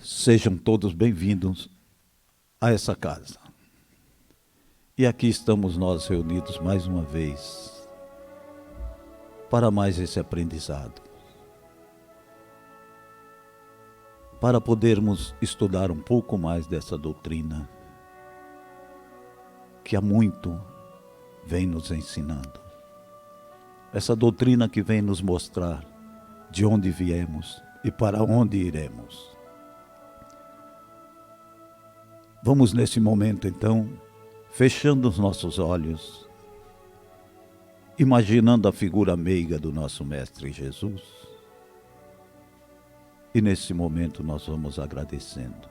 Sejam todos bem-vindos a essa casa. E aqui estamos nós reunidos mais uma vez para mais esse aprendizado. Para podermos estudar um pouco mais dessa doutrina que há muito vem nos ensinando. Essa doutrina que vem nos mostrar de onde viemos e para onde iremos. Vamos nesse momento então, fechando os nossos olhos, imaginando a figura meiga do nosso Mestre Jesus. E nesse momento nós vamos agradecendo.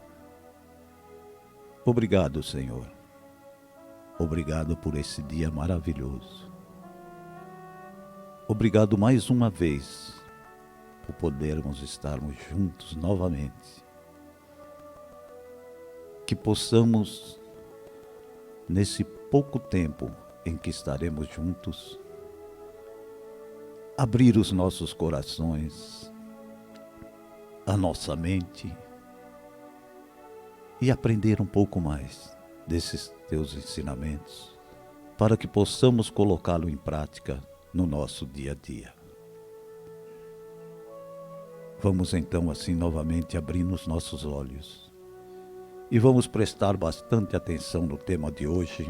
Obrigado, Senhor. Obrigado por esse dia maravilhoso. Obrigado mais uma vez por podermos estarmos juntos novamente. Que possamos, nesse pouco tempo em que estaremos juntos, abrir os nossos corações, a nossa mente e aprender um pouco mais desses teus ensinamentos, para que possamos colocá-lo em prática no nosso dia a dia. Vamos então assim novamente abrir os nossos olhos e vamos prestar bastante atenção no tema de hoje,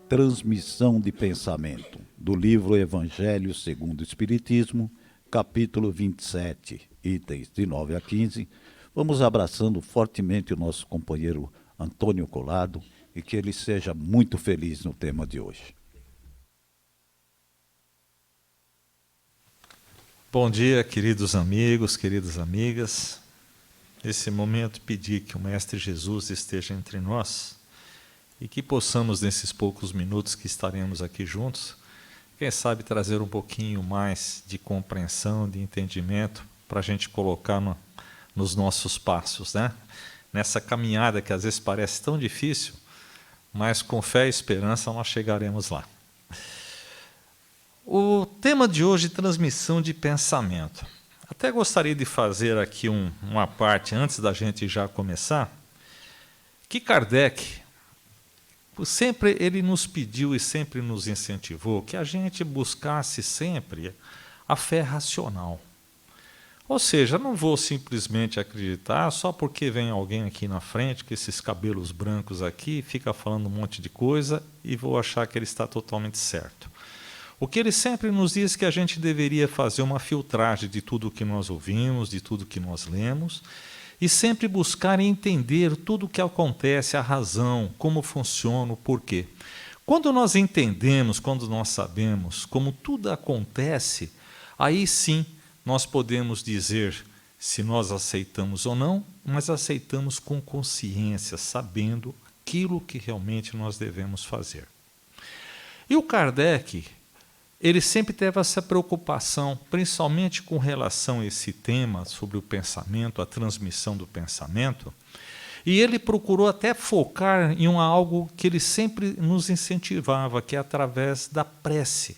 transmissão de pensamento, do livro Evangelho segundo o Espiritismo, capítulo 27, itens de 9 a 15. Vamos abraçando fortemente o nosso companheiro Antônio Collado e que ele seja muito feliz no tema de hoje. Bom dia, queridos amigos, queridas amigas. Nesse momento, pedir que o Mestre Jesus esteja entre nós e que possamos, nesses poucos minutos que estaremos aqui juntos, quem sabe trazer um pouquinho mais de compreensão, de entendimento, para a gente colocar nos nossos passos, né? Nessa caminhada que às vezes parece tão difícil, mas com fé e esperança nós chegaremos lá. O tema de hoje é transmissão de pensamento. Até gostaria de fazer aqui uma parte, antes da gente já começar, que Kardec, sempre ele nos pediu e sempre nos incentivou que a gente buscasse sempre a fé racional. Ou seja, não vou simplesmente acreditar só porque vem alguém aqui na frente, com esses cabelos brancos aqui, fica falando um monte de coisa e vou achar que ele está totalmente certo. O que ele sempre nos diz é que a gente deveria fazer uma filtragem de tudo o que nós ouvimos, de tudo que nós lemos, e sempre buscar entender tudo o que acontece, a razão, como funciona, o porquê. Quando nós entendemos, quando nós sabemos como tudo acontece, aí sim nós podemos dizer se nós aceitamos ou não, mas aceitamos com consciência, sabendo aquilo que realmente nós devemos fazer. E o Kardec, ele sempre teve essa preocupação, principalmente com relação a esse tema sobre o pensamento, a transmissão do pensamento, e ele procurou até focar em algo que ele sempre nos incentivava, que é através da prece.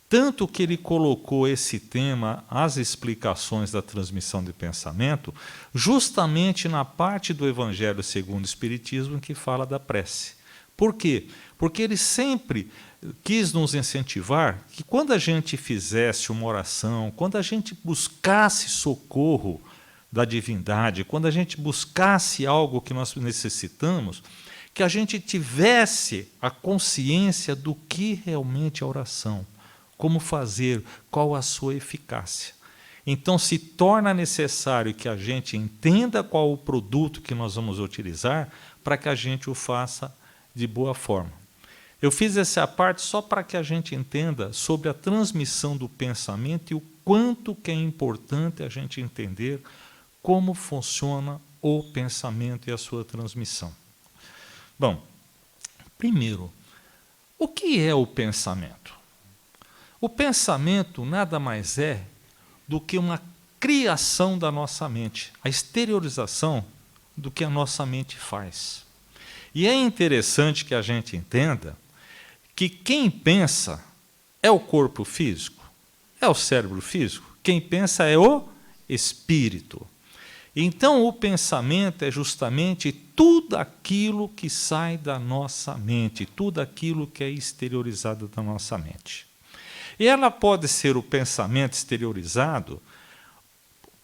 Tanto que ele colocou esse tema, as explicações da transmissão de pensamento, justamente na parte do Evangelho segundo o Espiritismo que fala da prece. Por quê? Porque ele sempre quis nos incentivar que quando a gente fizesse uma oração, quando a gente buscasse socorro da divindade, quando a gente buscasse algo que nós necessitamos, que a gente tivesse a consciência do que realmente é a oração, como fazer, qual a sua eficácia. Então se torna necessário que a gente entenda qual o produto que nós vamos utilizar para que a gente o faça de boa forma. Eu fiz essa parte só para que a gente entenda sobre a transmissão do pensamento e o quanto que é importante a gente entender como funciona o pensamento e a sua transmissão. Bom, primeiro, o que é o pensamento? O pensamento nada mais é do que uma criação da nossa mente, a exteriorização do que a nossa mente faz. E é interessante que a gente entenda que quem pensa é o corpo físico, é o cérebro físico. Quem pensa é o espírito. Então, o pensamento é justamente tudo aquilo que sai da nossa mente, tudo aquilo que é exteriorizado da nossa mente. E ela pode ser o pensamento exteriorizado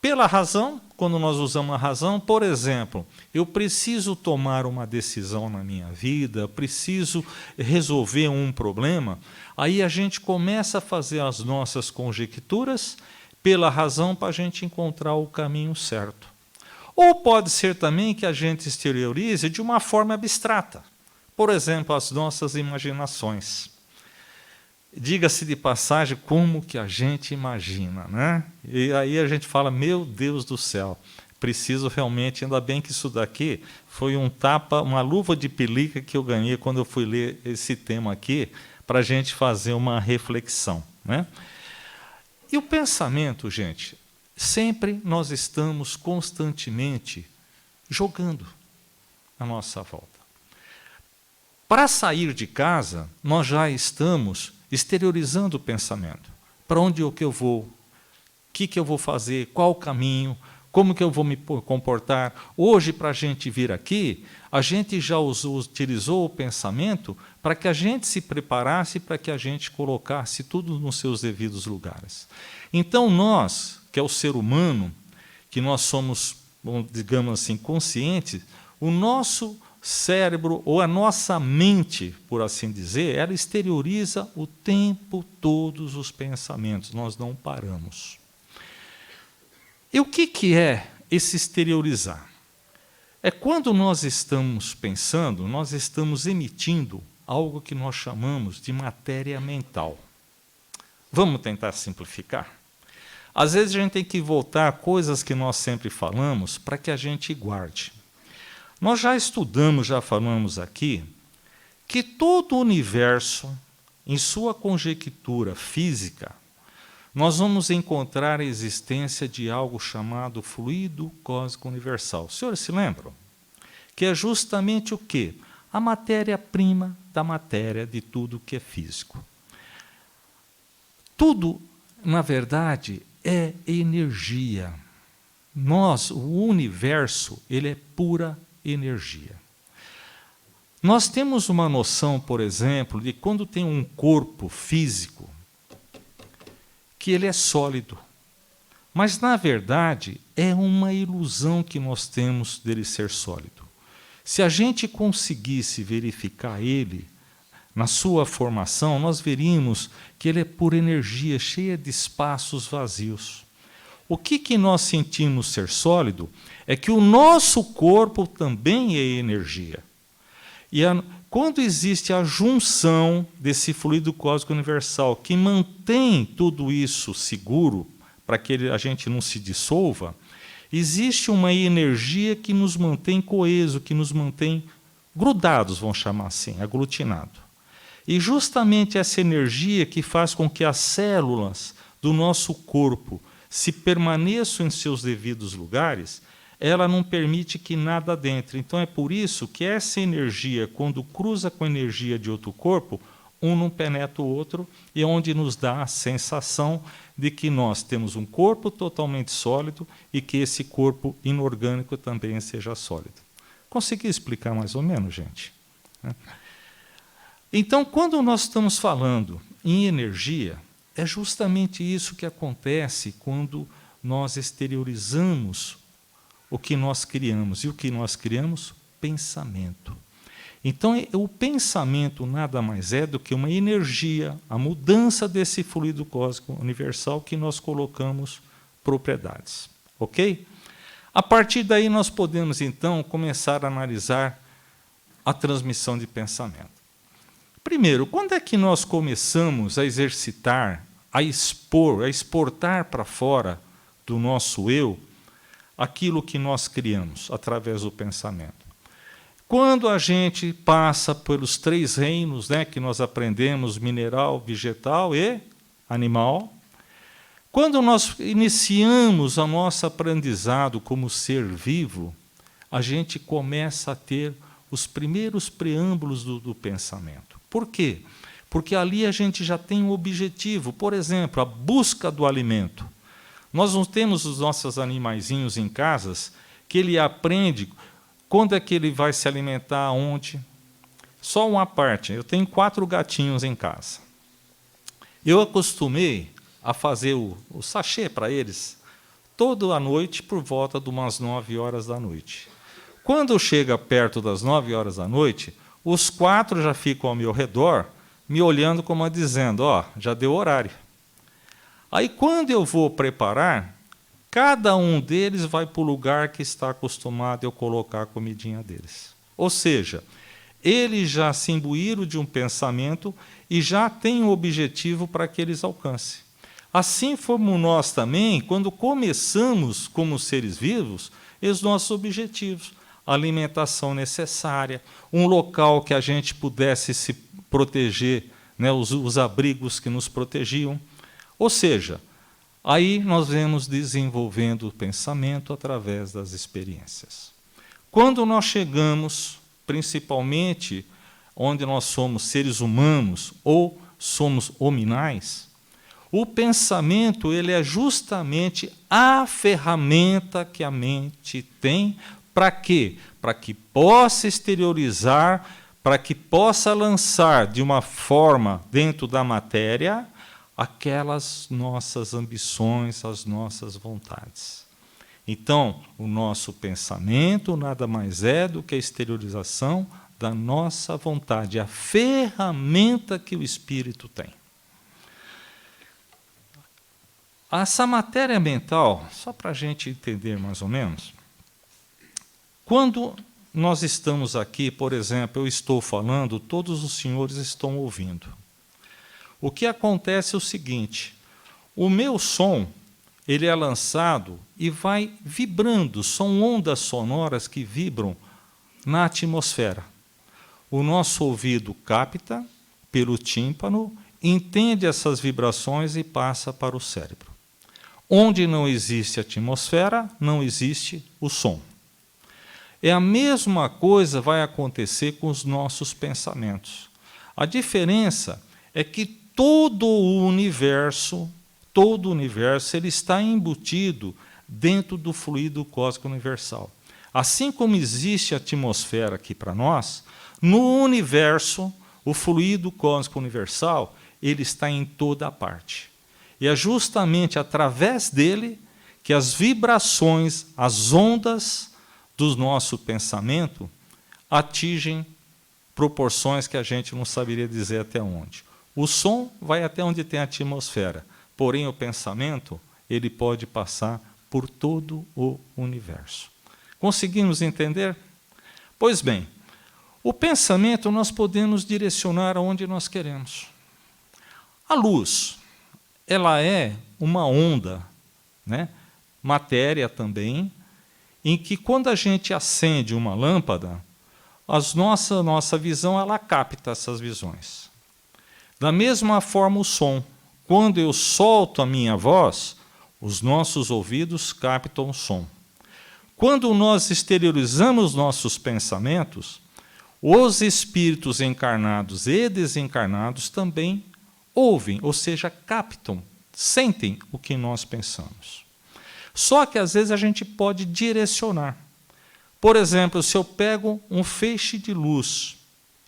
pela razão, quando nós usamos a razão. Por exemplo, eu preciso tomar uma decisão na minha vida, preciso resolver um problema, aí a gente começa a fazer as nossas conjecturas pela razão para a gente encontrar o caminho certo. Ou pode ser também que a gente exteriorize de uma forma abstrata. Por exemplo, as nossas imaginações. Diga-se de passagem como que a gente imagina, né? E aí a gente fala, meu Deus do céu, preciso realmente, ainda bem que isso daqui foi um tapa, uma luva de pelica que eu ganhei quando eu fui ler esse tema aqui, para a gente fazer uma reflexão, né? E o pensamento, gente, sempre nós estamos constantemente jogando à nossa volta. Para sair de casa, nós já estamos exteriorizando o pensamento. Para onde é que eu vou? O que eu vou fazer? Qual o caminho? Como que eu vou me comportar? Hoje, para a gente vir aqui, a gente já utilizou o pensamento para que a gente se preparasse, para que a gente colocasse tudo nos seus devidos lugares. Então, nós, que é o ser humano, que nós somos, digamos assim, conscientes, o nosso cérebro, ou a nossa mente, por assim dizer, ela exterioriza o tempo todos os pensamentos, nós não paramos. E o que é esse exteriorizar? É quando nós estamos pensando, nós estamos emitindo algo que nós chamamos de matéria mental. Vamos tentar simplificar? Às vezes a gente tem que voltar a coisas que nós sempre falamos para que a gente guarde. Nós já estudamos, já falamos aqui, que todo o universo, em sua conjectura física, nós vamos encontrar a existência de algo chamado fluido cósmico universal. Os senhores se lembram? Que é justamente o quê? A matéria-prima da matéria de tudo que é físico. Tudo, na verdade, é energia. O universo, ele é pura energia. Nós temos uma noção, por exemplo, de quando tem um corpo físico, que ele é sólido. Mas, na verdade, é uma ilusão que nós temos dele ser sólido. Se a gente conseguisse verificar ele na sua formação, nós veríamos que ele é pura energia, cheia de espaços vazios. O que nós sentimos ser sólido é que o nosso corpo também é energia. E quando existe a junção desse fluido cósmico universal que mantém tudo isso seguro, para que a gente não se dissolva, existe uma energia que nos mantém coeso, que nos mantém grudados, vamos chamar assim, aglutinado. E justamente essa energia que faz com que as células do nosso corpo se permaneçam em seus devidos lugares, ela não permite que nada adentre. Então é por isso que essa energia, quando cruza com a energia de outro corpo, um não penetra o outro, e é onde nos dá a sensação de que nós temos um corpo totalmente sólido e que esse corpo inorgânico também seja sólido. Consegui explicar mais ou menos, gente? Então, quando nós estamos falando em energia, é justamente isso que acontece quando nós exteriorizamos o que nós criamos. E o que nós criamos? Pensamento. Então, o pensamento nada mais é do que uma energia, a mudança desse fluido cósmico universal que nós colocamos propriedades. Ok? A partir daí, nós podemos, então, começar a analisar a transmissão de pensamento. Primeiro, quando é que nós começamos a exercitar, a expor, a exportar para fora do nosso eu aquilo que nós criamos através do pensamento? Quando a gente passa pelos 3 reinos, né, que nós aprendemos, mineral, vegetal e animal, quando nós iniciamos o nosso aprendizado como ser vivo, a gente começa a ter os primeiros preâmbulos do pensamento. Por quê? Porque ali a gente já tem um objetivo, por exemplo, a busca do alimento. Nós não temos os nossos animaizinhos em casas que ele aprende quando é que ele vai se alimentar, onde. Só uma parte, eu tenho 4 gatinhos em casa. Eu acostumei a fazer o sachê para eles toda a noite por volta de umas 9 horas da noite. Quando chega perto das 9 horas da noite, os 4 já ficam ao meu redor, me olhando como dizendo, ó, já deu horário. Aí, quando eu vou preparar, cada um deles vai para o lugar que está acostumado eu colocar a comidinha deles. Ou seja, eles já se imbuíram de um pensamento e já têm um objetivo para que eles alcancem. Assim fomos nós também, quando começamos como seres vivos, os nossos objetivos. A alimentação necessária, um local que a gente pudesse se proteger, né, os abrigos que nos protegiam. Ou seja, aí nós vemos desenvolvendo o pensamento através das experiências. Quando nós chegamos, principalmente onde nós somos seres humanos ou somos hominais, o pensamento ele é justamente a ferramenta que a mente tem para quê? Para que possa exteriorizar, para que possa lançar de uma forma dentro da matéria aquelas nossas ambições, as nossas vontades. Então, o nosso pensamento nada mais é do que a exteriorização da nossa vontade, a ferramenta que o espírito tem. Essa matéria mental, só para a gente entender mais ou menos, quando nós estamos aqui, por exemplo, eu estou falando, todos os senhores estão ouvindo. O que acontece é o seguinte, o meu som, ele é lançado e vai vibrando, são ondas sonoras que vibram na atmosfera. O nosso ouvido capta pelo tímpano, entende essas vibrações e passa para o cérebro. Onde não existe atmosfera, não existe o som. É a mesma coisa vai acontecer com os nossos pensamentos. A diferença é que todo o universo ele está embutido dentro do fluido cósmico universal. Assim como existe a atmosfera aqui para nós, no universo, o fluido cósmico universal, ele está em toda a parte. E é justamente através dele que as vibrações, as ondas do nosso pensamento atingem proporções que a gente não saberia dizer até onde. O som vai até onde tem a atmosfera, porém o pensamento ele pode passar por todo o universo. Conseguimos entender? Pois bem, o pensamento nós podemos direcionar aonde nós queremos. A luz, ela é uma onda, né? Matéria também, em que quando a gente acende uma lâmpada, nossa visão ela capta essas visões. Da mesma forma o som. Quando eu solto a minha voz, os nossos ouvidos captam o som. Quando nós exteriorizamos nossos pensamentos, os espíritos encarnados e desencarnados também ouvem, ou seja, captam, sentem o que nós pensamos. Só que às vezes a gente pode direcionar. Por exemplo, se eu pego um feixe de luz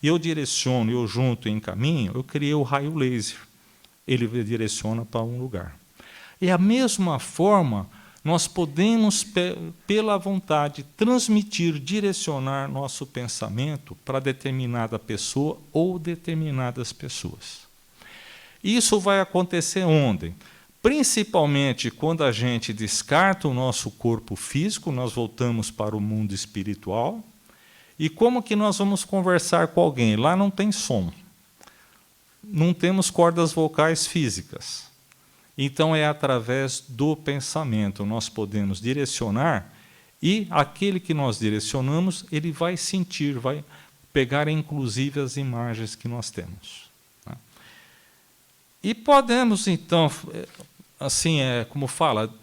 e eu direciono, eu junto e encaminho, eu criei o raio laser. Ele direciona para um lugar. E a mesma forma, nós podemos, pela vontade, transmitir, direcionar nosso pensamento para determinada pessoa ou determinadas pessoas. Isso vai acontecer onde? Principalmente quando a gente descarta o nosso corpo físico, nós voltamos para o mundo espiritual. E como que nós vamos conversar com alguém? Lá não tem som. Não temos cordas vocais físicas. Então é através do pensamento. Nós podemos direcionar e aquele que nós direcionamos, ele vai sentir, vai pegar inclusive as imagens que nós temos. E podemos, então, assim, como fala,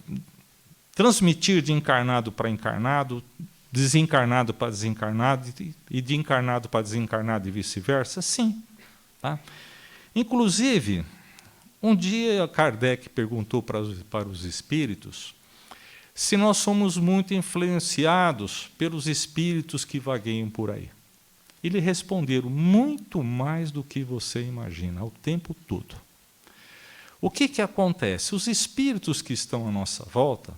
transmitir de encarnado para encarnado, desencarnado para desencarnado e de encarnado para desencarnado e vice-versa? Sim. Tá? Inclusive, um dia Kardec perguntou para os espíritos se nós somos muito influenciados pelos espíritos que vagueiam por aí. E lhe responderam: muito mais do que você imagina, o tempo todo. O que acontece? Os espíritos que estão à nossa volta,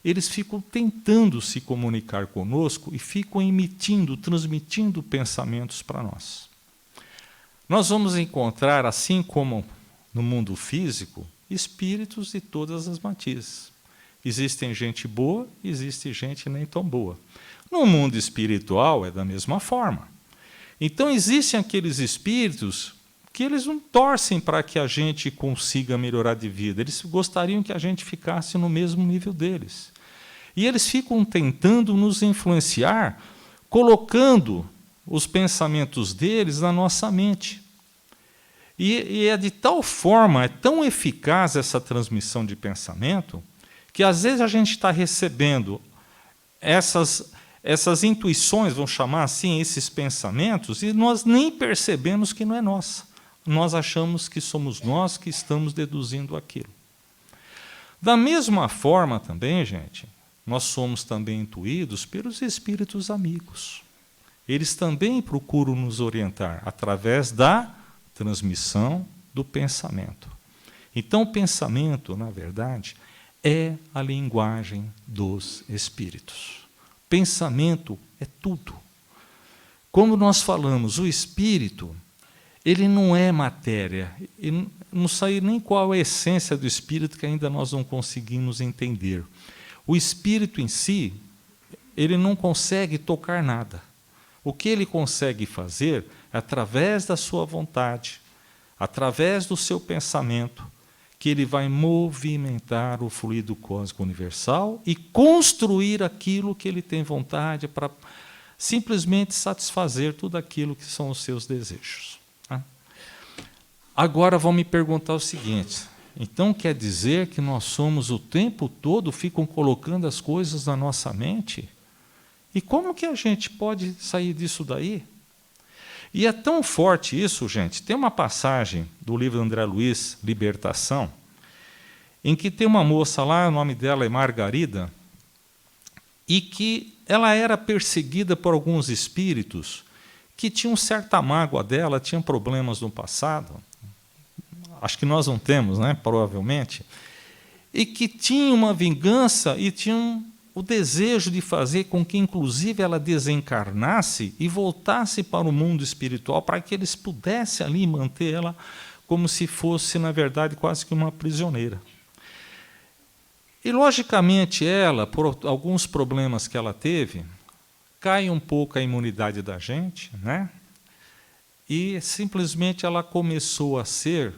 eles ficam tentando se comunicar conosco e ficam emitindo, transmitindo pensamentos para nós. Nós vamos encontrar, assim como no mundo físico, espíritos de todas as matizes. Existem gente boa, existe gente nem tão boa. No mundo espiritual é da mesma forma. Então existem aqueles espíritos que eles não torcem para que a gente consiga melhorar de vida. Eles gostariam que a gente ficasse no mesmo nível deles. E eles ficam tentando nos influenciar, colocando os pensamentos deles na nossa mente. E é de tal forma, é tão eficaz essa transmissão de pensamento, que às vezes a gente está recebendo essas intuições, vamos chamar assim, esses pensamentos, e nós nem percebemos que não é nossa. Nós achamos que somos nós que estamos deduzindo aquilo. Da mesma forma também, gente, nós somos também intuídos pelos espíritos amigos. Eles também procuram nos orientar através da transmissão do pensamento. Então, o pensamento, na verdade, é a linguagem dos espíritos. Pensamento é tudo. Como nós falamos, o espírito, ele não é matéria. Eu não sei nem qual é a essência do espírito, que ainda nós não conseguimos entender. O espírito em si, ele não consegue tocar nada. O que ele consegue fazer é, através da sua vontade, através do seu pensamento, que ele vai movimentar o fluido cósmico universal e construir aquilo que ele tem vontade para simplesmente satisfazer tudo aquilo que são os seus desejos. Agora vão me perguntar o seguinte: então quer dizer que nós somos o tempo todo, ficam colocando as coisas na nossa mente? E como que a gente pode sair disso daí? E é tão forte isso, gente. Tem uma passagem do livro de André Luiz, Libertação, em que tem uma moça lá, o nome dela é Margarida, e que ela era perseguida por alguns espíritos que tinham certa mágoa dela, tinham problemas no passado, acho que nós não temos, né, provavelmente, e que tinham uma vingança e tinham o desejo de fazer com que, inclusive, ela desencarnasse e voltasse para o mundo espiritual, para que eles pudessem ali manter ela como se fosse, na verdade, quase que uma prisioneira. E, logicamente, ela, por alguns problemas que ela teve, cai um pouco a imunidade da gente, né? E simplesmente ela começou a ser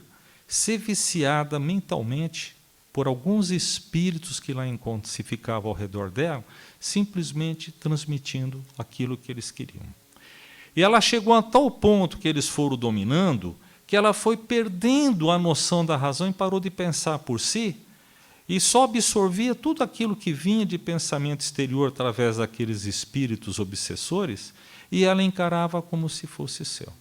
viciada mentalmente por alguns espíritos que lá se ficavam ao redor dela, simplesmente transmitindo aquilo que eles queriam. E ela chegou a tal ponto que eles foram dominando, que ela foi perdendo a noção da razão e parou de pensar por si, e só absorvia tudo aquilo que vinha de pensamento exterior através daqueles espíritos obsessores, e ela encarava como se fosse seu.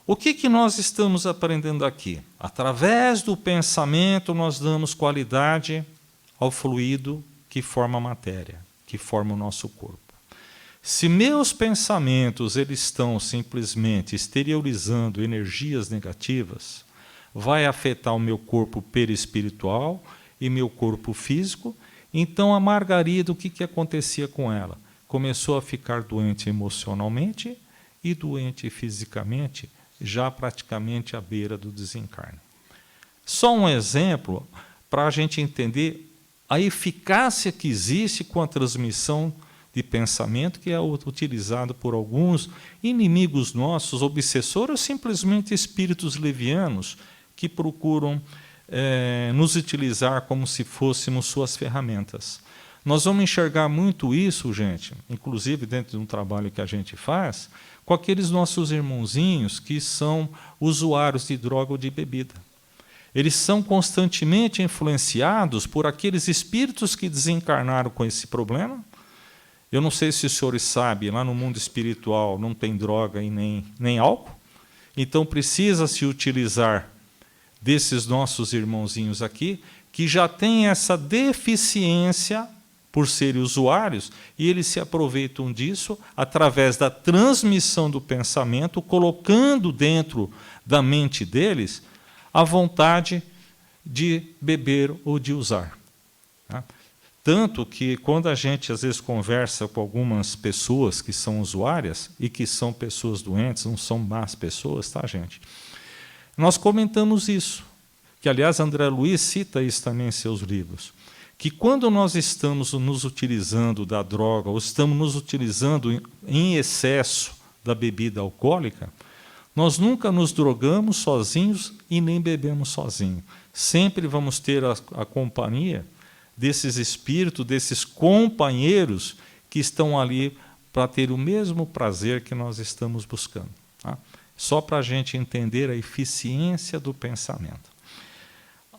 O que nós estamos aprendendo aqui? Através do pensamento, nós damos qualidade ao fluido que forma a matéria, que forma o nosso corpo. Se meus pensamentos eles estão simplesmente exteriorizando energias negativas, vai afetar o meu corpo perispiritual e meu corpo físico. Então, a Margarida, o que acontecia com ela? Começou a ficar doente emocionalmente e doente fisicamente, já praticamente à beira do desencarne. Só um exemplo para a gente entender a eficácia que existe com a transmissão de pensamento, que é utilizado por alguns inimigos nossos, obsessores, ou simplesmente espíritos levianos, que procuram nos utilizar como se fôssemos suas ferramentas. Nós vamos enxergar muito isso, gente, inclusive dentro de um trabalho que a gente faz, com aqueles nossos irmãozinhos que são usuários de droga ou de bebida. Eles são constantemente influenciados por aqueles espíritos que desencarnaram com esse problema. Eu não sei se os senhores sabem, lá no mundo espiritual não tem droga e nem álcool, então precisa se utilizar desses nossos irmãozinhos aqui, que já têm essa deficiência por serem usuários, e eles se aproveitam disso através da transmissão do pensamento, colocando dentro da mente deles a vontade de beber ou de usar. Tá? Tanto que, quando a gente, às vezes, conversa com algumas pessoas que são usuárias, e que são pessoas doentes, não são más pessoas, tá, gente? Nós comentamos isso, que, aliás, André Luiz cita isso também em seus livros, que quando nós estamos nos utilizando da droga, ou estamos nos utilizando em excesso da bebida alcoólica, nós nunca nos drogamos sozinhos e nem bebemos sozinhos. Sempre vamos ter a companhia desses espíritos, desses companheiros que estão ali para ter o mesmo prazer que nós estamos buscando. Tá? Só para a gente entender a eficiência do pensamento.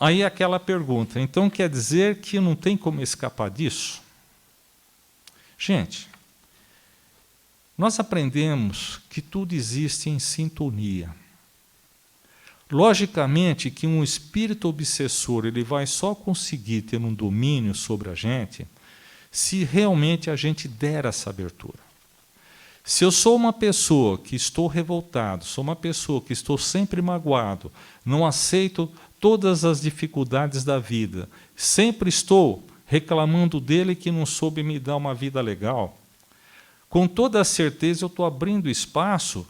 Aí aquela pergunta, então quer dizer que não tem como escapar disso? Gente, nós aprendemos que tudo existe em sintonia. Logicamente que um espírito obsessor ele vai só conseguir ter um domínio sobre a gente se realmente a gente der essa abertura. Se eu sou uma pessoa que estou revoltado, sou uma pessoa que estou sempre magoado, não aceito todas as dificuldades da vida, sempre estou reclamando dele que não soube me dar uma vida legal, com toda a certeza eu estou abrindo espaço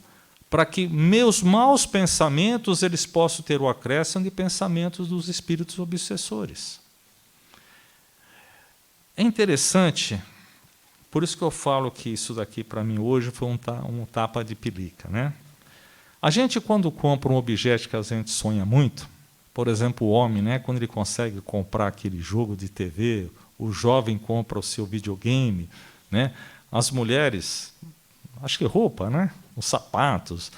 para que meus maus pensamentos eles possam ter o acréscimo de pensamentos dos espíritos obsessores. É interessante, por isso que eu falo que isso daqui para mim hoje foi um tapa de pelica, né? A gente, quando compra um objeto que a gente sonha muito, por exemplo, o homem, né, quando ele consegue comprar aquele jogo de TV, o jovem compra o seu videogame, né? As mulheres, acho que roupa, né? Os sapatos.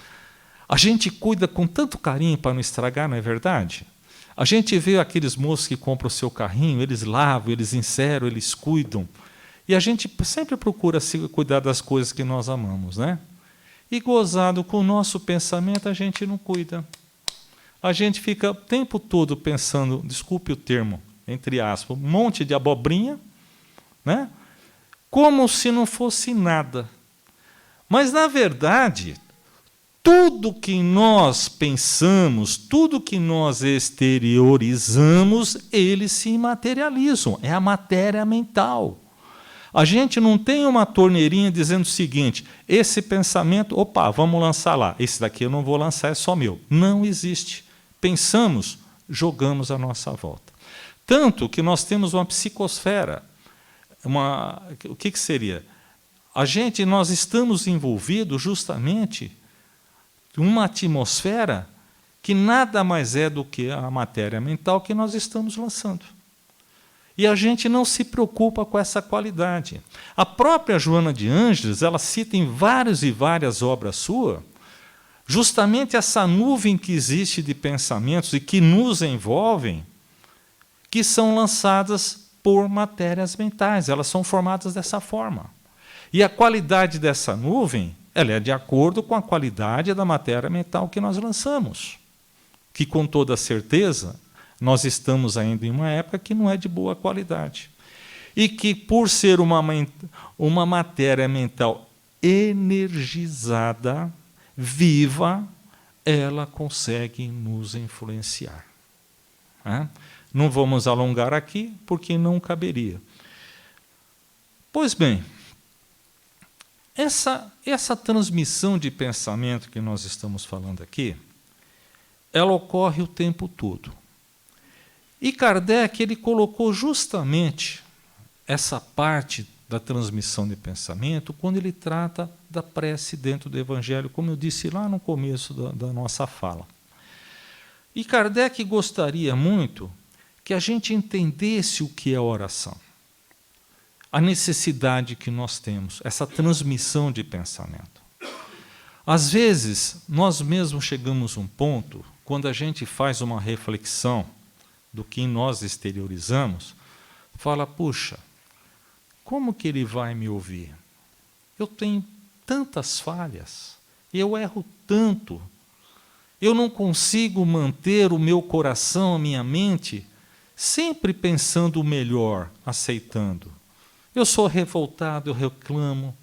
A gente cuida com tanto carinho para não estragar, não é verdade? A gente vê aqueles moços que compram o seu carrinho, eles lavam, eles enceram, eles cuidam. E a gente sempre procura cuidar das coisas que nós amamos, né? E gozado com o nosso pensamento, a gente não cuida. A gente fica o tempo todo pensando, desculpe o termo, entre aspas, um monte de abobrinha, né? Como se não fosse nada. Mas, na verdade, tudo que nós pensamos, tudo que nós exteriorizamos, eles se materializam. É a matéria mental. A gente não tem uma torneirinha dizendo o seguinte, esse pensamento, opa, vamos lançar lá. Esse daqui eu não vou lançar, é só meu. Não existe. Pensamos, jogamos à nossa volta. Tanto que nós temos uma psicosfera. O que seria? Nós estamos envolvidos justamente em uma atmosfera que nada mais é do que a matéria mental que nós estamos lançando. E a gente não se preocupa com essa qualidade. A própria Joana de Ângeles, ela cita em várias e várias obras suas, justamente essa nuvem que existe de pensamentos e que nos envolvem, que são lançadas por matérias mentais, elas são formadas dessa forma. E a qualidade dessa nuvem, ela é de acordo com a qualidade da matéria mental que nós lançamos, que com toda certeza nós estamos ainda em uma época que não é de boa qualidade. E que, por ser uma matéria mental energizada, viva, ela consegue nos influenciar. Não vamos alongar aqui, porque não caberia. Pois bem, essa transmissão de pensamento que nós estamos falando aqui, ela ocorre o tempo todo. E Kardec ele colocou justamente essa parte da transmissão de pensamento quando ele trata da prece dentro do Evangelho, como eu disse lá no começo da nossa fala. E Kardec gostaria muito que a gente entendesse o que é oração, a necessidade que nós temos, essa transmissão de pensamento. Às vezes, nós mesmos chegamos a um ponto, quando a gente faz uma reflexão do que nós exteriorizamos, fala, puxa, como que ele vai me ouvir? Eu tenho tantas falhas, eu erro tanto, eu não consigo manter o meu coração, a minha mente, sempre pensando o melhor, aceitando. Eu sou revoltado, eu reclamo.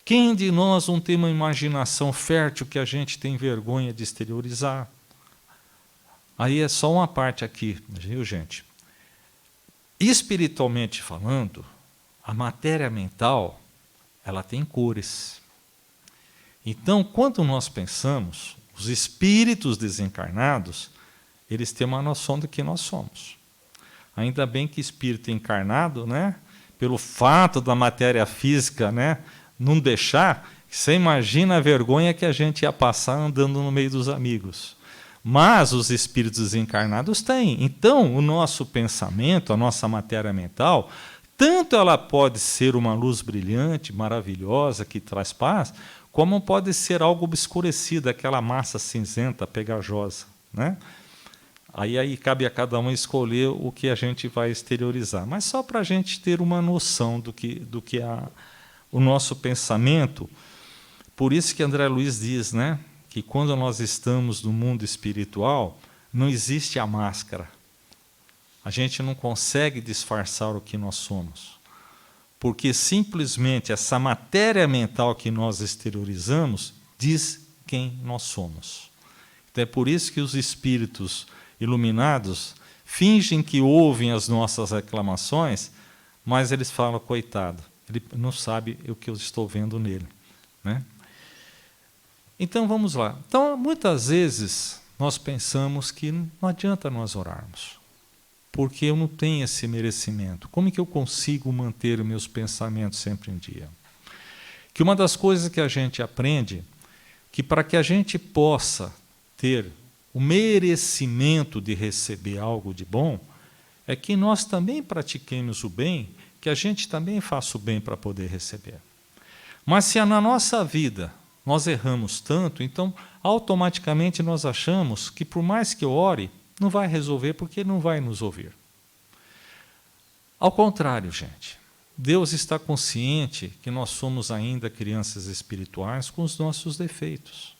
Quem de nós não tem uma imaginação fértil que a gente tem vergonha de exteriorizar? Aí é só uma parte aqui, viu, gente? Espiritualmente falando, a matéria mental, ela tem cores. Então, quando nós pensamos, os espíritos desencarnados, eles têm uma noção do que nós somos. Ainda bem que espírito encarnado, né, pelo fato da matéria física, né, não deixar, você imagina a vergonha que a gente ia passar andando no meio dos amigos. Mas os espíritos desencarnados têm. Então, o nosso pensamento, a nossa matéria mental, tanto ela pode ser uma luz brilhante, maravilhosa, que traz paz, como pode ser algo obscurecido, aquela massa cinzenta, pegajosa, né? Aí cabe a cada um escolher o que a gente vai exteriorizar. Mas só para a gente ter uma noção do que o nosso pensamento. Por isso que André Luiz diz, né, que quando nós estamos no mundo espiritual, não existe a máscara. A gente não consegue disfarçar o que nós somos. Porque simplesmente essa matéria mental que nós exteriorizamos diz quem nós somos. Então é por isso que os espíritos iluminados fingem que ouvem as nossas reclamações, mas eles falam, coitado, ele não sabe o que eu estou vendo nele, né? Então vamos lá. Então, muitas vezes nós pensamos que não adianta nós orarmos, porque eu não tenho esse merecimento. Como é que eu consigo manter os meus pensamentos sempre em dia? Que uma das coisas que a gente aprende, que para que a gente possa ter o merecimento de receber algo de bom, é que nós também pratiquemos o bem, que a gente também faça o bem para poder receber. Mas se na nossa vida nós erramos tanto, então automaticamente nós achamos que por mais que eu ore, não vai resolver porque ele não vai nos ouvir. Ao contrário, gente, Deus está consciente que nós somos ainda crianças espirituais com os nossos defeitos.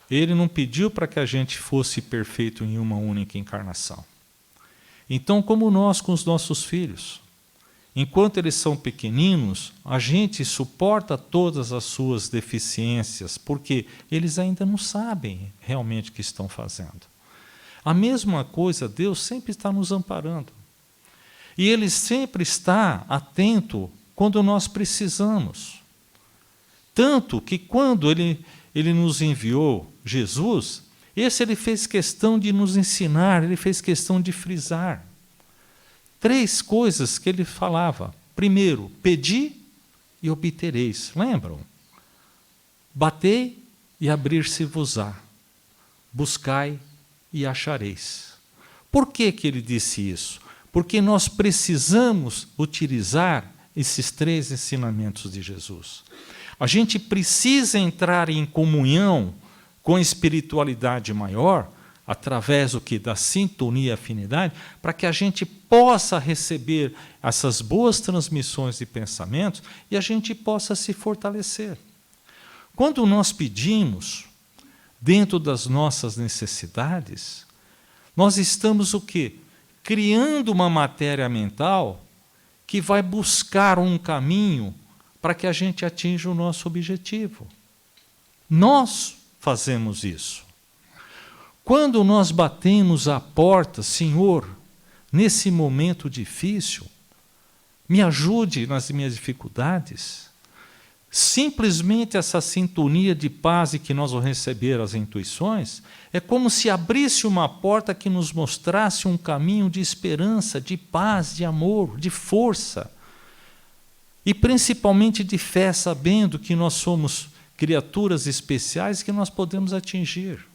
Ele não pediu para que a gente fosse perfeito em uma única encarnação. Então, como nós com os nossos filhos, enquanto eles são pequeninos, a gente suporta todas as suas deficiências, porque eles ainda não sabem realmente o que estão fazendo. A mesma coisa, Deus sempre está nos amparando. E Ele sempre está atento quando nós precisamos. Tanto que quando Ele nos enviou Jesus, Ele fez questão de nos ensinar, Ele fez questão de frisar. 3 coisas que Ele falava. Primeiro, pedi e obtereis. Lembram? Batei e abrir-se-vos-á. Buscai e achareis. Por que Ele disse isso? Porque nós precisamos utilizar esses 3 ensinamentos de Jesus. A gente precisa entrar em comunhão com a espiritualidade maior, através da sintonia e afinidade, para que a gente possa receber essas boas transmissões de pensamentos e a gente possa se fortalecer. Quando nós pedimos, dentro das nossas necessidades, nós estamos o quê? Criando uma matéria mental que vai buscar um caminho para que a gente atinja o nosso objetivo. Nós fazemos isso. Quando nós batemos a porta, Senhor, nesse momento difícil, me ajude nas minhas dificuldades, simplesmente essa sintonia de paz e que nós vamos receber as intuições, é como se abrisse uma porta que nos mostrasse um caminho de esperança, de paz, de amor, de força. E principalmente de fé, sabendo que nós somos criaturas especiais que nós podemos atingir.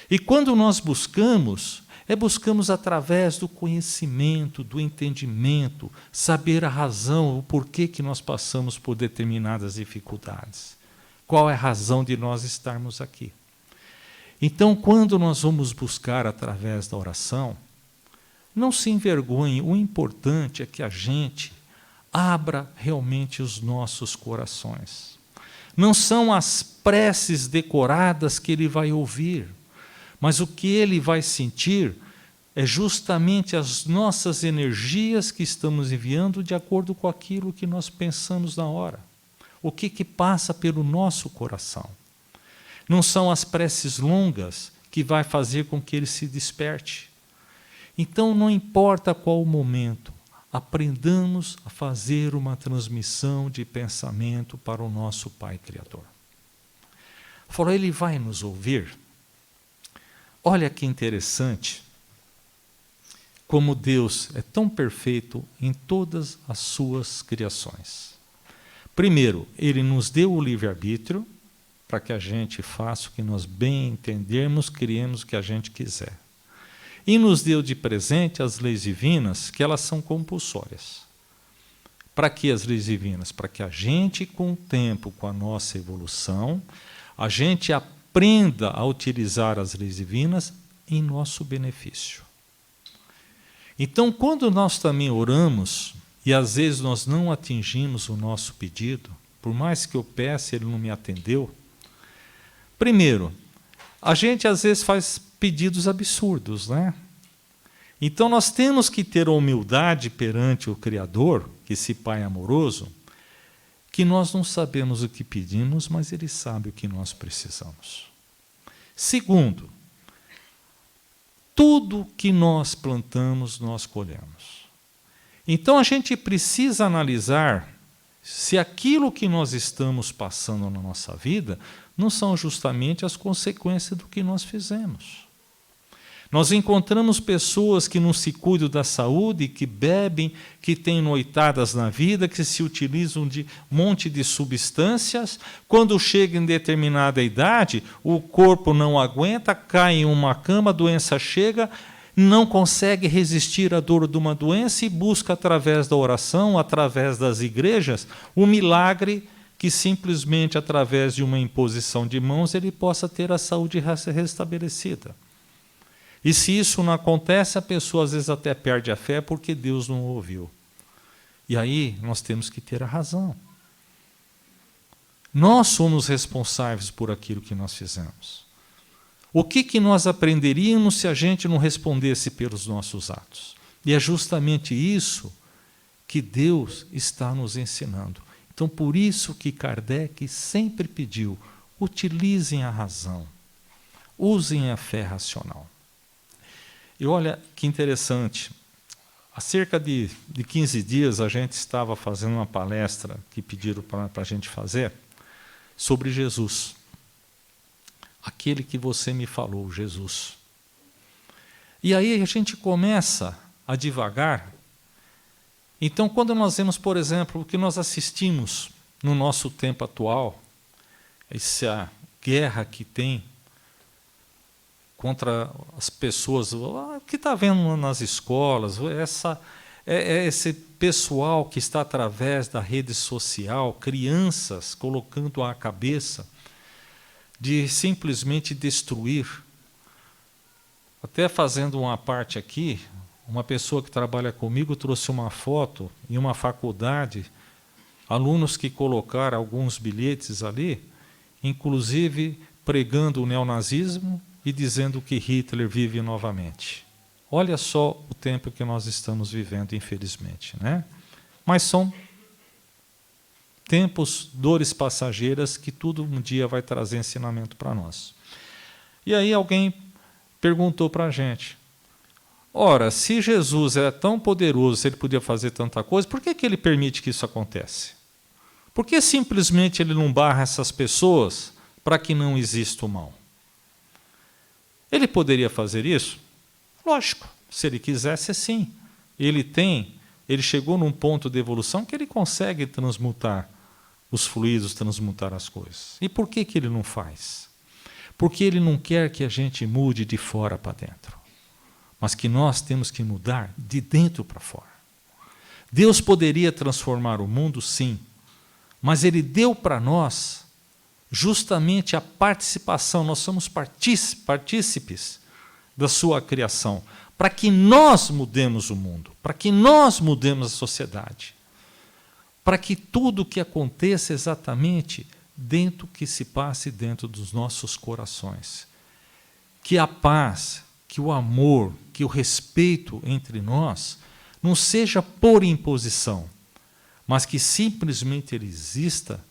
E quando nós buscamos, buscamos através do conhecimento, do entendimento, saber a razão, o porquê que nós passamos por determinadas dificuldades. Qual é a razão de nós estarmos aqui? Então, quando nós vamos buscar através da oração, não se envergonhe, o importante é que a gente abra realmente os nossos corações. Não são as preces decoradas que ele vai ouvir, mas o que ele vai sentir é justamente as nossas energias que estamos enviando de acordo com aquilo que nós pensamos na hora. O que passa pelo nosso coração. Não são as preces longas que vai fazer com que ele se desperte. Então, não importa qual o momento, aprendamos a fazer uma transmissão de pensamento para o nosso Pai Criador. Falou, ele vai nos ouvir? Olha que interessante, como Deus é tão perfeito em todas as suas criações. Primeiro, ele nos deu o livre-arbítrio para que a gente faça o que nós bem entendermos, criemos o que a gente quiser. E nos deu de presente as leis divinas, que elas são compulsórias. Para que as leis divinas? Para que a gente, com o tempo, com a nossa evolução, a gente aprenda a utilizar as leis divinas em nosso benefício. Então, quando nós também oramos, e às vezes nós não atingimos o nosso pedido, por mais que eu peça, ele não me atendeu. Primeiro, a gente às vezes faz pedidos absurdos, né? Então nós temos que ter a humildade perante o Criador, que esse Pai amoroso, que nós não sabemos o que pedimos, mas Ele sabe o que nós precisamos. Segundo, tudo que nós plantamos, nós colhemos. Então a gente precisa analisar se aquilo que nós estamos passando na nossa vida não são justamente as consequências do que nós fizemos. Nós encontramos pessoas que não se cuidam da saúde, que bebem, que têm noitadas na vida, que se utilizam de um monte de substâncias. Quando chega em determinada idade, o corpo não aguenta, cai em uma cama, a doença chega, não consegue resistir à dor de uma doença e busca, através da oração, através das igrejas, o milagre que simplesmente, através de uma imposição de mãos, ele possa ter a saúde restabelecida. E se isso não acontece, a pessoa às vezes até perde a fé porque Deus não ouviu. E aí nós temos que ter a razão. Nós somos responsáveis por aquilo que nós fizemos. O que nós aprenderíamos se a gente não respondesse pelos nossos atos? E é justamente isso que Deus está nos ensinando. Então, por isso que Kardec sempre pediu, utilizem a razão, usem a fé racional. E olha que interessante, há cerca de 15 dias a gente estava fazendo uma palestra que pediram para a gente fazer sobre Jesus. Aquele que você me falou, Jesus. E aí a gente começa a divagar. Então, quando nós vemos, por exemplo, o que nós assistimos no nosso tempo atual, essa guerra que tem contra as pessoas, que está vendo nas escolas, esse pessoal que está através da rede social, crianças colocando a cabeça de simplesmente destruir. Até fazendo uma parte aqui, uma pessoa que trabalha comigo trouxe uma foto em uma faculdade, alunos que colocaram alguns bilhetes ali, inclusive pregando o neonazismo e dizendo que Hitler vive novamente. Olha só o tempo que nós estamos vivendo, infelizmente, né? Mas são tempos, dores passageiras, que tudo um dia vai trazer ensinamento para nós. E aí alguém perguntou para a gente, ora, se Jesus é tão poderoso, se ele podia fazer tanta coisa, por que ele permite que isso aconteça? Por que simplesmente ele não barra essas pessoas para que não exista o mal? Ele poderia fazer isso? Lógico, se ele quisesse, sim. Ele chegou num ponto de evolução que ele consegue transmutar os fluidos, transmutar as coisas. E por que ele não faz? Porque ele não quer que a gente mude de fora para dentro, mas que nós temos que mudar de dentro para fora. Deus poderia transformar o mundo, sim, mas Ele deu para nós justamente a participação, nós somos partícipes da sua criação, para que nós mudemos o mundo, para que nós mudemos a sociedade, para que tudo o que aconteça exatamente dentro que se passe dentro dos nossos corações. Que a paz, que o amor, que o respeito entre nós não seja por imposição, mas que simplesmente ele exista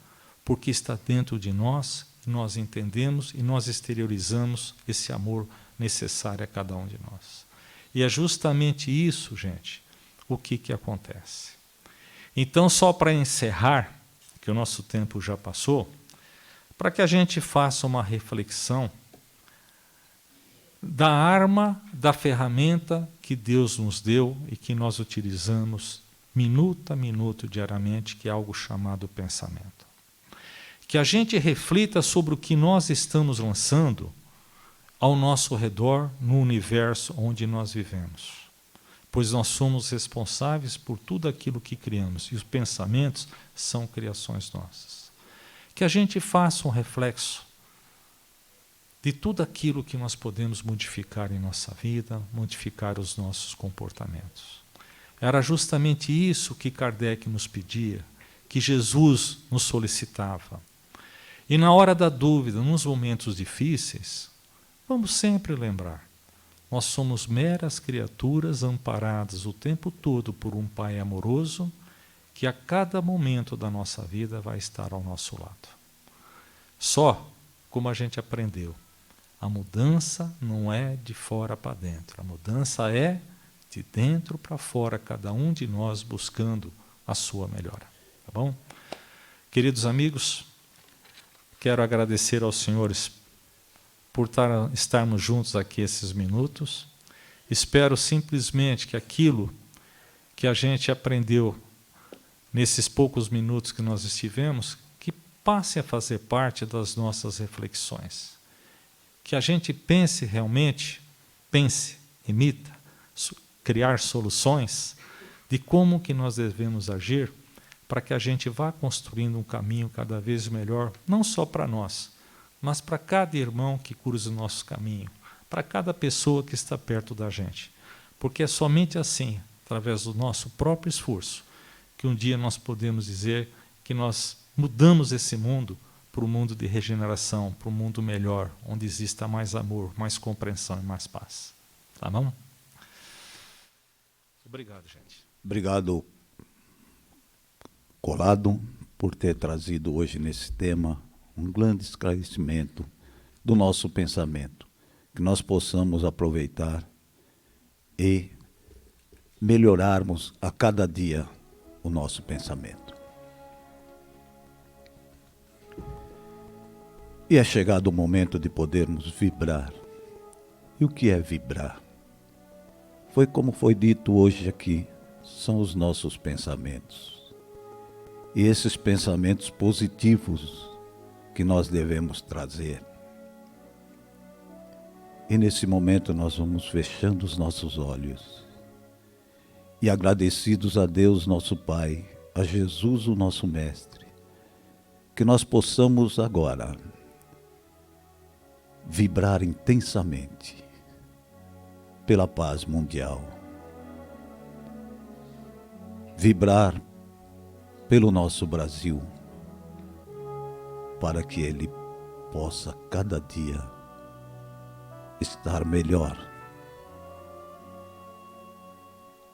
porque está dentro de nós, nós entendemos e nós exteriorizamos esse amor necessário a cada um de nós. E é justamente isso, gente, o que acontece. Então, só para encerrar, que o nosso tempo já passou, para que a gente faça uma reflexão da arma, da ferramenta que Deus nos deu e que nós utilizamos minuto a minuto diariamente, que é algo chamado pensamento. Que a gente reflita sobre o que nós estamos lançando ao nosso redor, no universo onde nós vivemos. Pois nós somos responsáveis por tudo aquilo que criamos, e os pensamentos são criações nossas. Que a gente faça um reflexo de tudo aquilo que nós podemos modificar em nossa vida, modificar os nossos comportamentos. Era justamente isso que Kardec nos pedia, que Jesus nos solicitava. E na hora da dúvida, nos momentos difíceis, vamos sempre lembrar, nós somos meras criaturas amparadas o tempo todo por um Pai amoroso, que a cada momento da nossa vida vai estar ao nosso lado. Só, como a gente aprendeu, a mudança não é de fora para dentro, a mudança é de dentro para fora, cada um de nós buscando a sua melhora. Tá bom? Queridos amigos, quero agradecer aos senhores por estarmos juntos aqui esses minutos. Espero simplesmente que aquilo que a gente aprendeu nesses poucos minutos que nós estivemos, que passe a fazer parte das nossas reflexões. Que a gente pense realmente, imita, criar soluções de como que nós devemos agir para que a gente vá construindo um caminho cada vez melhor, não só para nós, mas para cada irmão que cruza o nosso caminho, para cada pessoa que está perto da gente. Porque é somente assim, através do nosso próprio esforço, que um dia nós podemos dizer que nós mudamos esse mundo para um mundo de regeneração, para um mundo melhor, onde exista mais amor, mais compreensão e mais paz. Tá bom? Obrigado, gente. Obrigado, Colado, por ter trazido hoje nesse tema um grande esclarecimento do nosso pensamento, que nós possamos aproveitar e melhorarmos a cada dia o nosso pensamento. E é chegado o momento de podermos vibrar. E o que é vibrar? Foi como foi dito hoje aqui, são os nossos pensamentos. E esses pensamentos positivos que nós devemos trazer. E nesse momento nós vamos fechando os nossos olhos e agradecidos a Deus nosso Pai, a Jesus o nosso Mestre, que nós possamos agora vibrar intensamente pela paz mundial, vibrar pelo nosso Brasil, para que ele possa cada dia estar melhor,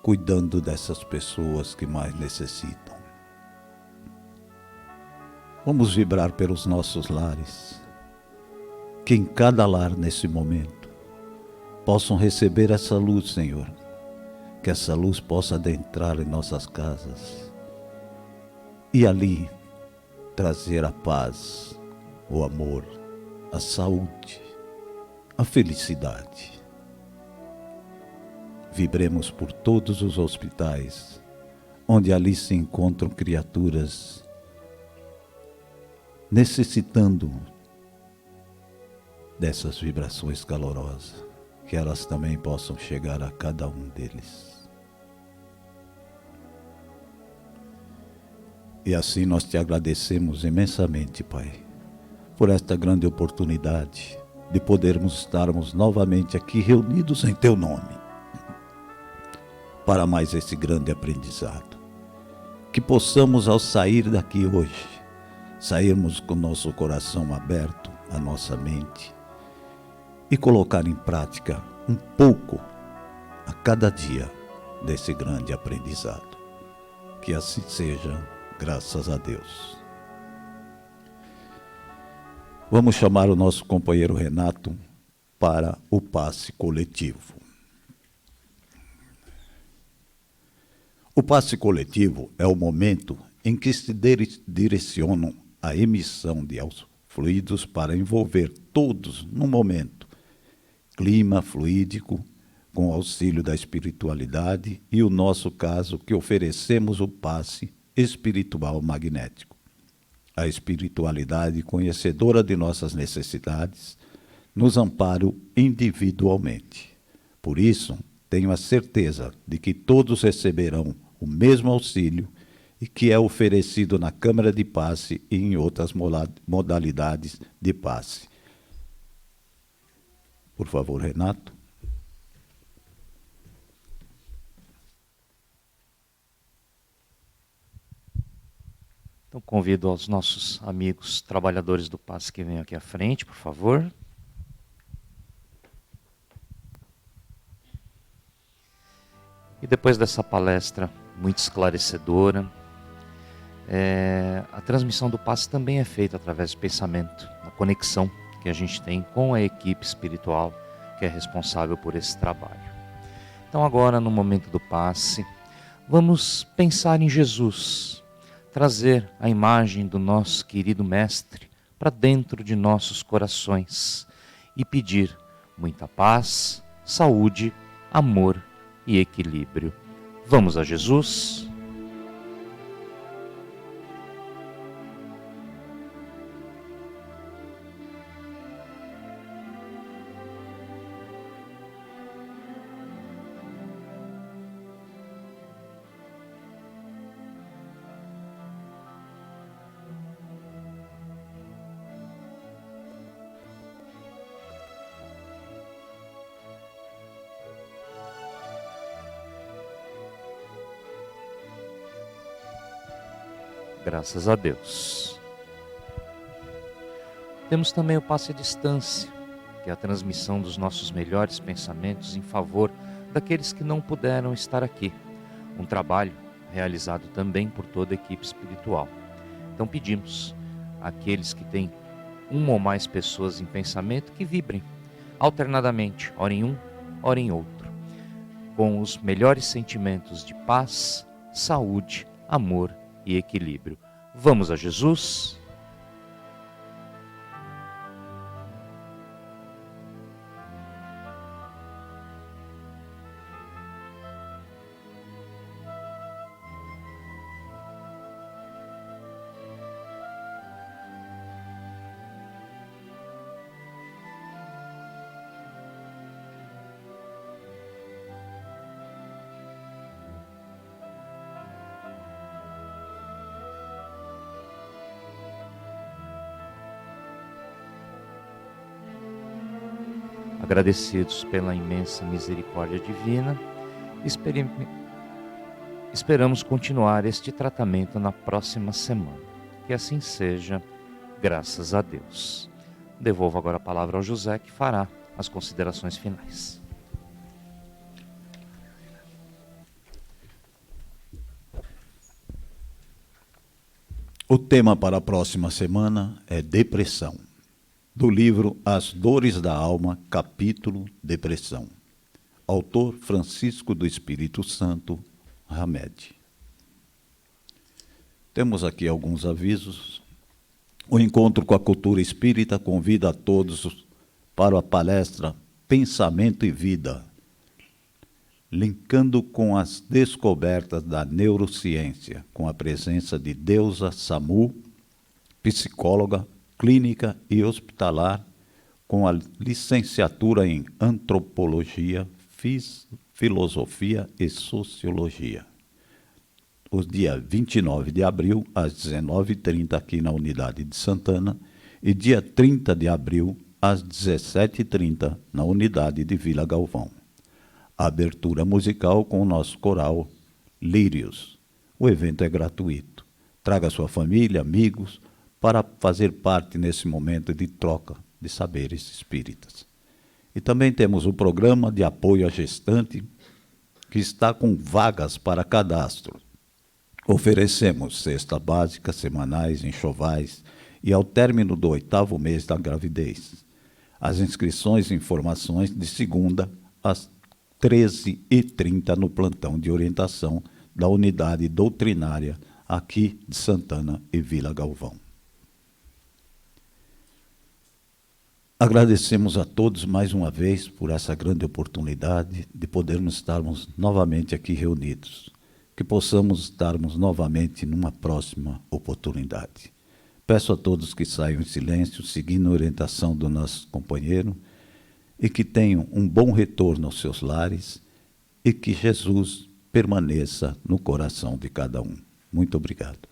cuidando dessas pessoas que mais necessitam. Vamos vibrar pelos nossos lares, que em cada lar nesse momento possam receber essa luz, Senhor, que essa luz possa adentrar em nossas casas e ali trazer a paz, o amor, a saúde, a felicidade. Vibremos por todos os hospitais, onde ali se encontram criaturas necessitando dessas vibrações calorosas, que elas também possam chegar a cada um deles. E assim nós te agradecemos imensamente, Pai, por esta grande oportunidade de podermos estarmos novamente aqui reunidos em Teu nome, para mais esse grande aprendizado. Que possamos, ao sair daqui hoje, sairmos com nosso coração aberto, a nossa mente, e colocar em prática um pouco a cada dia desse grande aprendizado. Que assim seja, graças a Deus. Vamos chamar o nosso companheiro Renato para o passe coletivo. O passe coletivo é o momento em que se direcionam a emissão de fluidos para envolver todos no momento. Clima fluídico, com auxílio da espiritualidade e o nosso caso que oferecemos o passe espiritual magnético. A espiritualidade conhecedora de nossas necessidades nos ampara individualmente. Por isso, tenho a certeza de que todos receberão o mesmo auxílio e que é oferecido na câmara de passe e em outras modalidades de passe. Por favor, Renato. Então, convido aos nossos amigos trabalhadores do passe que venham aqui à frente, por favor. E depois dessa palestra muito esclarecedora, a transmissão do passe também é feita através do pensamento, da conexão que a gente tem com a equipe espiritual que é responsável por esse trabalho. Então agora, no momento do passe, vamos pensar em Jesus, trazer a imagem do nosso querido Mestre para dentro de nossos corações e pedir muita paz, saúde, amor e equilíbrio. Vamos a Jesus? Graças a Deus. Temos também o passe à distância, que é a transmissão dos nossos melhores pensamentos em favor daqueles que não puderam estar aqui. Um trabalho realizado também por toda a equipe espiritual. Então pedimos àqueles que têm uma ou mais pessoas em pensamento que vibrem alternadamente, ora em um, ora em outro, com os melhores sentimentos de paz, saúde, amor e equilíbrio. Vamos a Jesus? Agradecidos pela imensa misericórdia divina, esperamos continuar este tratamento na próxima semana. Que assim seja, graças a Deus. Devolvo agora a palavra ao José, que fará as considerações finais. O tema para a próxima semana é depressão. Do livro As Dores da Alma, capítulo Depressão. Autor Francisco do Espírito Santo, Hamed. Temos aqui alguns avisos. O encontro com a cultura espírita convida a todos para a palestra Pensamento e Vida, linkando com as descobertas da neurociência, com a presença de Deusa Samu, psicóloga, clínica e hospitalar, com a licenciatura em Antropologia, Filosofia e Sociologia. Os dias 29 de abril, às 19h30, aqui na Unidade de Santana, e dia 30 de abril, às 17h30, na Unidade de Vila Galvão. A abertura musical com o nosso coral Lírios. O evento é gratuito. Traga sua família, amigos, para fazer parte nesse momento de troca de saberes espíritas. E também temos o programa de apoio à gestante, que está com vagas para cadastro. Oferecemos cesta básica, semanais, enxovais e ao término do 8º mês da gravidez. As inscrições e informações de segunda às 13h30 no plantão de orientação da unidade doutrinária aqui de Santana e Vila Galvão. Agradecemos a todos mais uma vez por essa grande oportunidade de podermos estarmos novamente aqui reunidos, que possamos estarmos novamente numa próxima oportunidade. Peço a todos que saiam em silêncio, seguindo a orientação do nosso companheiro, e que tenham um bom retorno aos seus lares e que Jesus permaneça no coração de cada um. Muito obrigado.